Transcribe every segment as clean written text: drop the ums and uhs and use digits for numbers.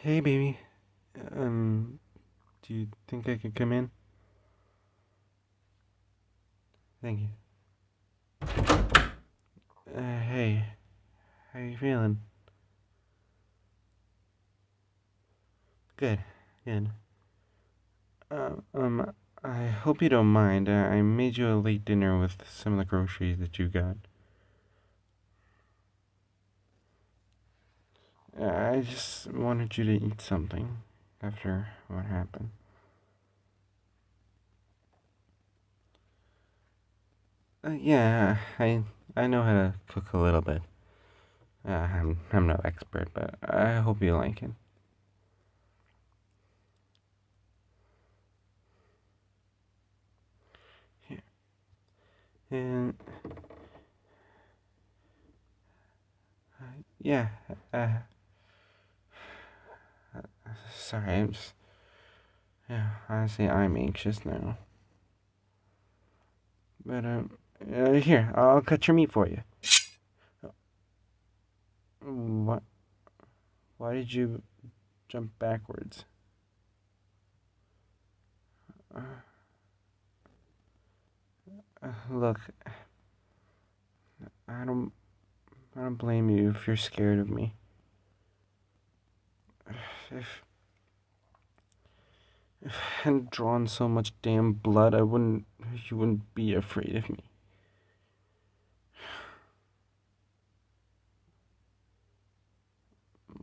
Hey, baby. Um, do you think I could come in? Thank you. Hey, how you feeling? Good, good. Uh, um, I hope you don't mind. I made you a late dinner with some of the groceries that you got. I just wanted you to eat something after what happened. Yeah, I know how to cook a little bit. I'm no expert, but I hope you like it. Here. And yeah, uh, sorry, I'm just yeah. Honestly, I'm anxious now. But here, I'll cut your meat for you. What? Why did you jump backwards? Uh, Look, I don't, I don't blame you if you're scared of me. If, if I hadn't drawn so much damn blood, you wouldn't be afraid of me.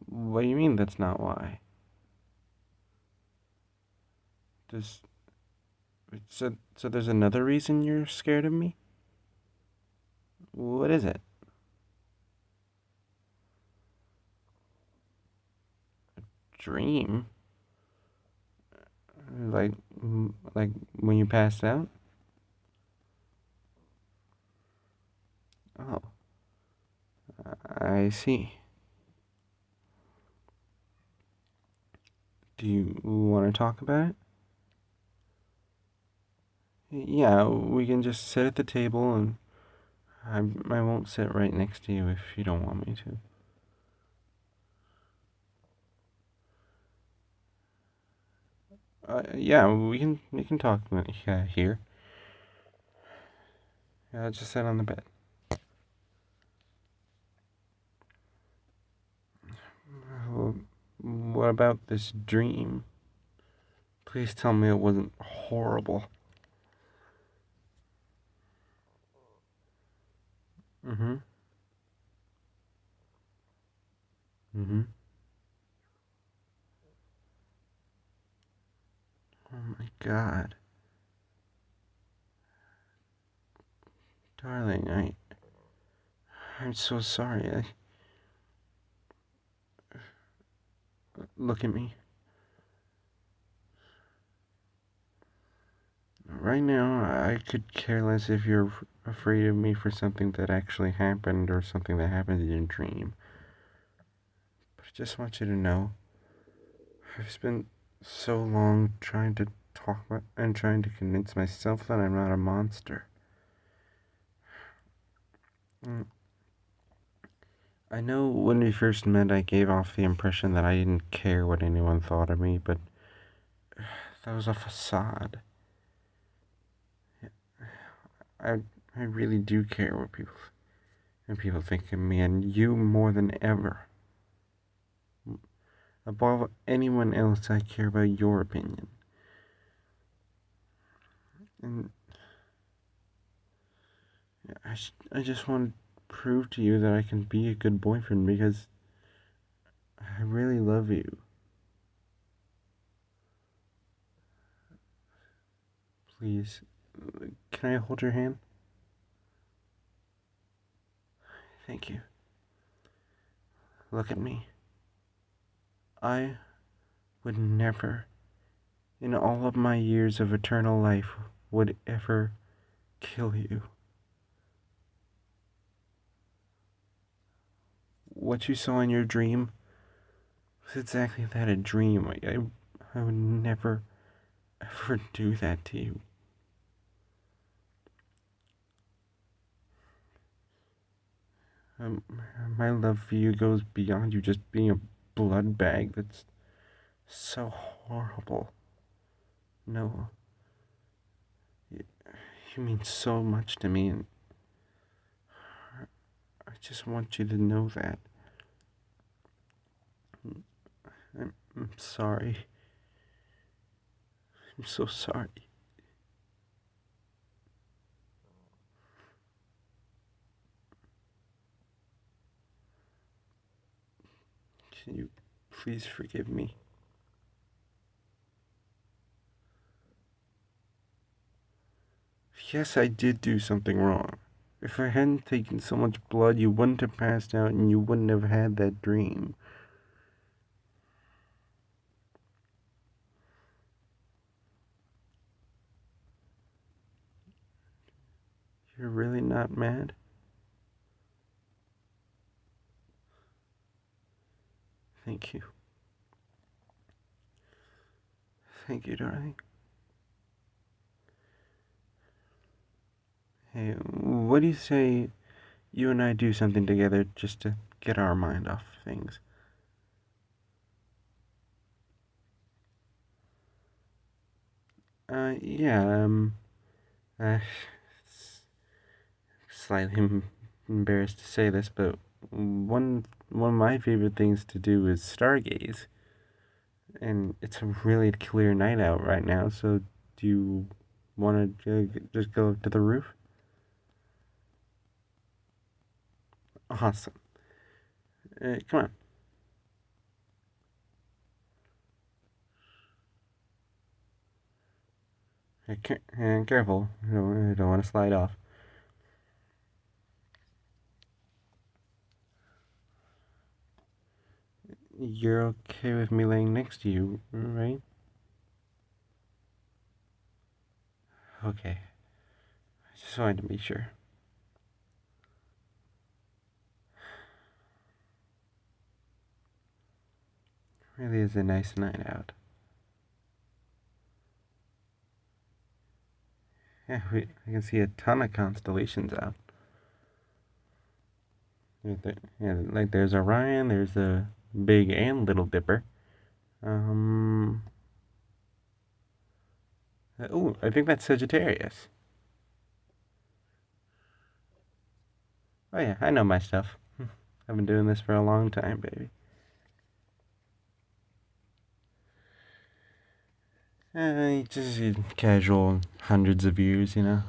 What do you mean that's not why? Does, so there's another reason you're scared of me? What is it? Dream? Like, like when you passed out? Oh, I see. Do you want to talk about it? Yeah, we can just sit at the table and I won't sit right next to you if you don't want me to. Yeah, we can talk here. Yeah, I'll just sit on the bed. Well, what about this dream? Please tell me it wasn't horrible. Mm-hmm. Mm-hmm. Oh my God, darling, I'm so sorry. Look at me. Right now, I could care less if you're afraid of me for something that actually happened or something that happened in your dream. But I just want you to know I've spent so long trying to talk about and trying to convince myself that I'm not a monster. Mm, I know when we first met, I gave off the impression that I didn't care what anyone thought of me, but that was a facade. I, I really do care what people think of me, and you more than ever. Above anyone else, I care about your opinion. And I just want to prove to you that I can be a good boyfriend because I really love you. Please, can I hold your hand? Thank you. Look at me. I would never, in all of my years of eternal life, would ever kill you. What you saw in your dream was exactly that, a dream. I would never, ever do that to you. Um, my love for you goes beyond you just being a blood bag that's So horrible. No, you, you mean so much to me, and I just want you to know that. I'm sorry. I'm so sorry. Can you please forgive me? Yes, I did do something wrong. If I hadn't taken so much blood, you wouldn't have passed out and you wouldn't have had that dream. You're really not mad? Thank you. Thank you, darling. Hey, what do you say you and I do something together just to get our mind off things? Yeah, uh, slightly embarrassed to say this, but one of my favorite things to do is stargaze, and it's a really clear night out right now. So, do you want to just go to the roof? Awesome. Come on. Careful. I don't want to slide off. You're okay with me laying next to you, right? Okay. I just wanted to be sure. Really is a nice night out. Yeah, I can see a ton of constellations out. Yeah, like there's Orion, there's the Big and Little Dipper. Um, oh, I think that's Sagittarius. Oh yeah, I know my stuff. I've been doing this for a long time, baby. Just casual, hundreds of years, you know.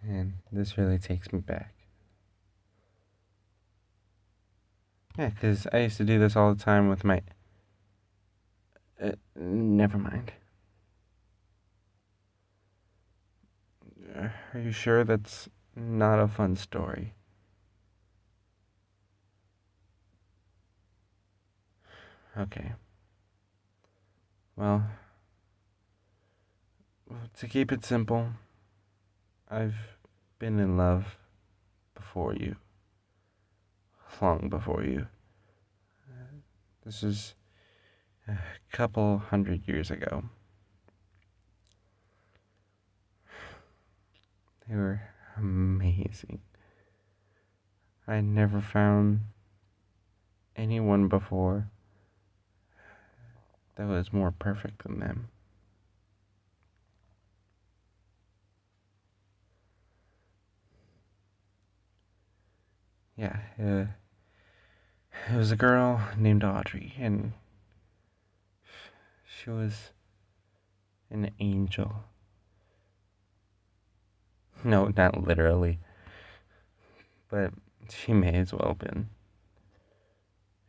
And this really takes me back. Yeah, because I used to do this all the time with my. Never mind. Are you sure that's not a fun story? Okay. Well, to keep it simple, I've been in love before you, long before you. This is a couple hundred years ago. They were amazing. I never found anyone before that was more perfect than them. Yeah, it was a girl named Audrey, and she was an angel. No, not literally, but she may as well have been.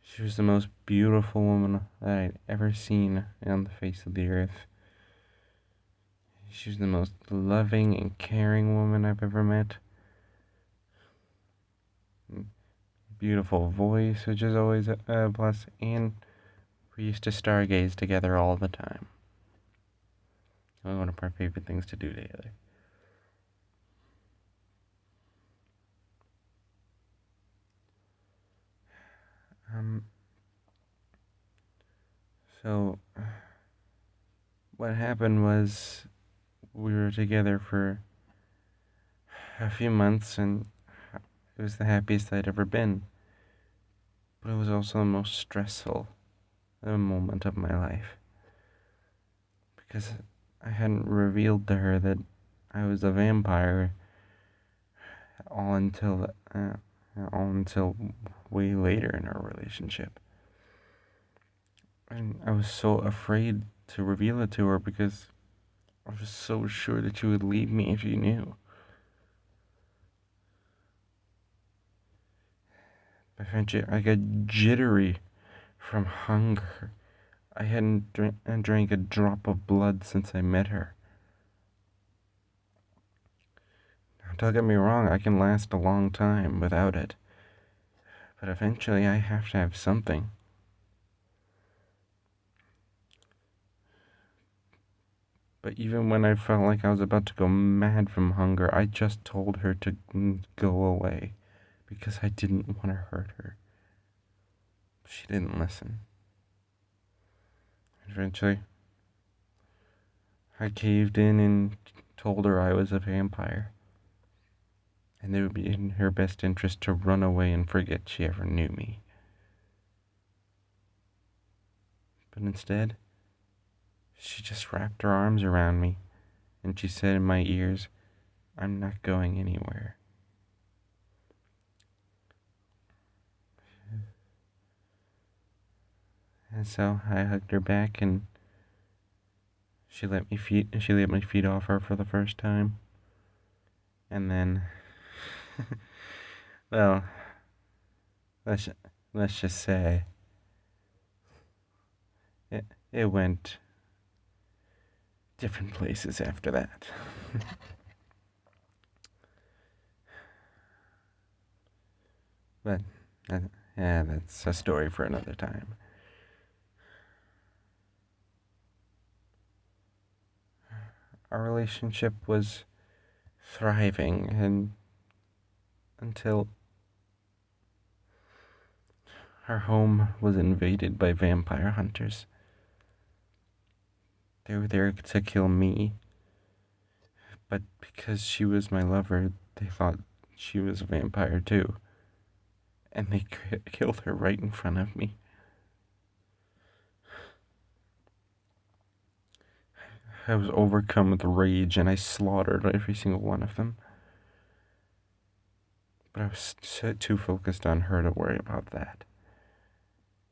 She was the most beautiful woman that I'd ever seen on the face of the earth. She was the most loving and caring woman I've ever met. Beautiful voice, which is always a plus, and we used to stargaze together all the time. It was one of our favorite things to do together. Um, so what happened was we were together for a few months, and it was the happiest I'd ever been. But it was also the most stressful moment of my life because I hadn't revealed to her that I was a vampire all until uh, all until way later in our relationship. And I was so afraid to reveal it to her because I was so sure that she would leave me if she knew. Eventually, I got jittery from hunger. I hadn't drank a drop of blood since I met her. Now, don't get me wrong, I can last a long time without it. But eventually, I have to have something. But even when I felt like I was about to go mad from hunger, I just told her to go away because I didn't want to hurt her. She didn't listen. Eventually, I caved in and told her I was a vampire, and it would be in her best interest to run away and forget she ever knew me. But instead, she just wrapped her arms around me, and she said in my ears, "I'm not going anywhere." And so I hugged her back, and she let me feed off her for the first time. And then, well, let's let's just say it went different places after that. But yeah, that's a story for another time. Our relationship was thriving, and until our home was invaded by vampire hunters. They were there to kill me, but because she was my lover, they thought she was a vampire too, and they killed her right in front of me. I was overcome with rage, and I slaughtered every single one of them. But I was too focused on her to worry about that.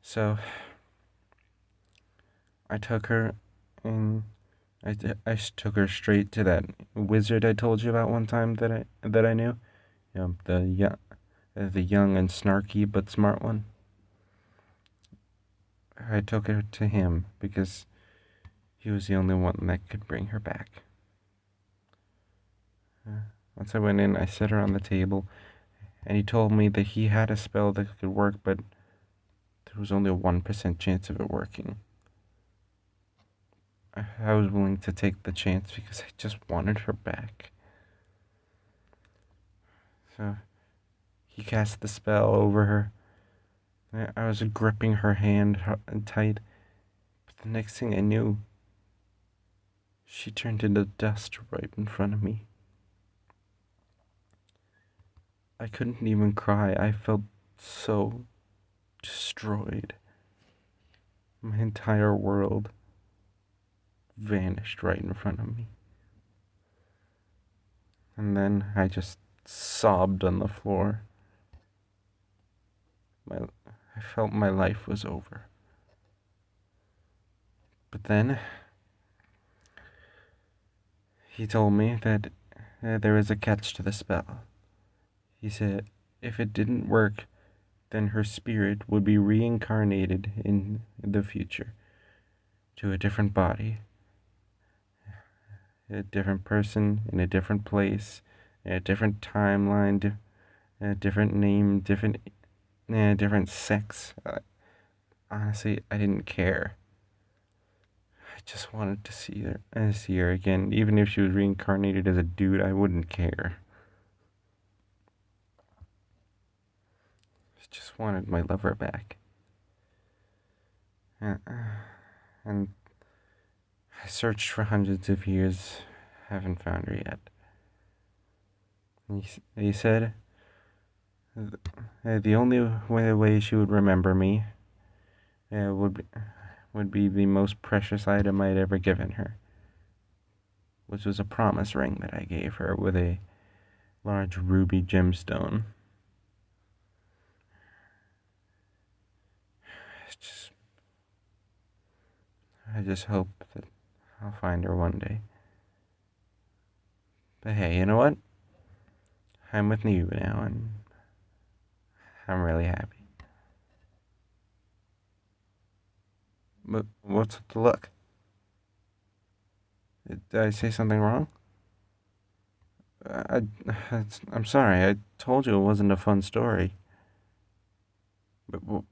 So I took her, and I took her straight to that wizard I told you about one time that I knew. You know, the young and snarky but smart one. I took her to him because he was the only one that could bring her back. Once I went in, I set her on the table, and he told me that he had a spell that could work, but there was only a 1% chance of it working. I was willing to take the chance because I just wanted her back. So he cast the spell over her. I was gripping her hand tight, but the next thing I knew, she turned into dust right in front of me. I couldn't even cry. I felt so destroyed. My entire world vanished right in front of me. And then I just sobbed on the floor. I felt my life was over. But then he told me that there was a catch to the spell. He said if it didn't work, then her spirit would be reincarnated in the future to a different body, a different person in a different place, a different timeline, a different name, different sex. Honestly, I didn't care. I just wanted to see her again. Even if she was reincarnated as a dude, I wouldn't care. I just wanted my lover back. And I searched for hundreds of years, haven't found her yet. He said the only way she would remember me uh, would be, would be the most precious item I'd ever given her, which was a promise ring that I gave her with a large ruby gemstone. It's just, I just hope that I'll find her one day. But hey, you know what? I'm with you now, and I'm really happy. But what's with the look? Did I say something wrong? I, I'm sorry. I told you it wasn't a fun story. But, but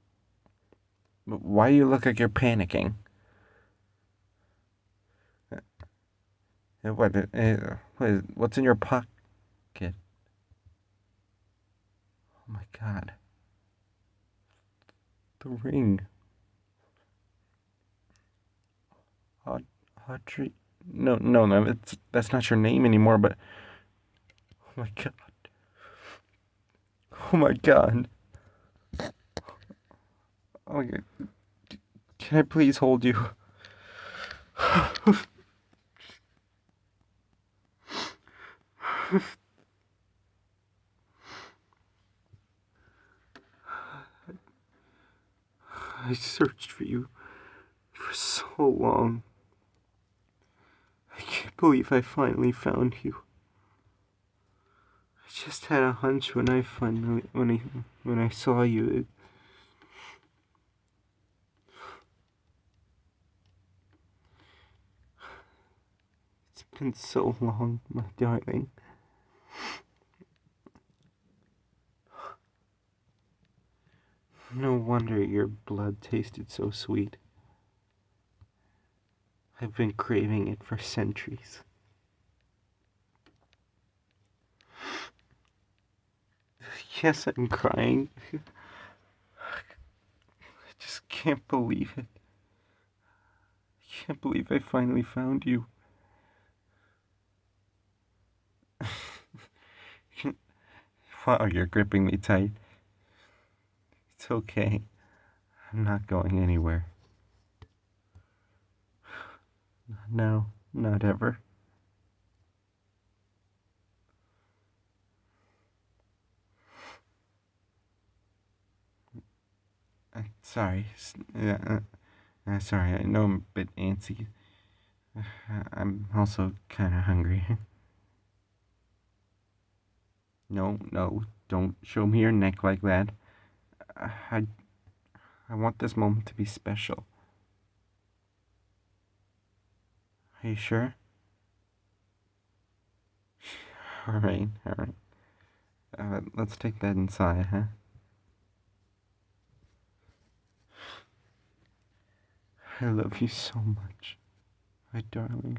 why do you look like you're panicking? What's in your pocket? Oh my god. The ring. Aud- Audrey. No. That's not your name anymore. But oh my god. Oh my god. Oh my god. Can I please hold you? I searched for you for so long. I can't believe I finally found you. I just had a hunch when I saw you. It's been so long, my darling. No wonder your blood tasted so sweet. I've been craving it for centuries. Yes, I'm crying. I just can't believe it. I can't believe I finally found you. Wow, you're gripping me tight. It's okay. I'm not going anywhere. No, not ever. Sorry. Sorry, I know I'm a bit antsy. I'm also kind of hungry. No, don't show me your neck like that. I, I want this moment to be special. Are you sure? Alright. Let's take that inside, huh? I love you so much, my darling.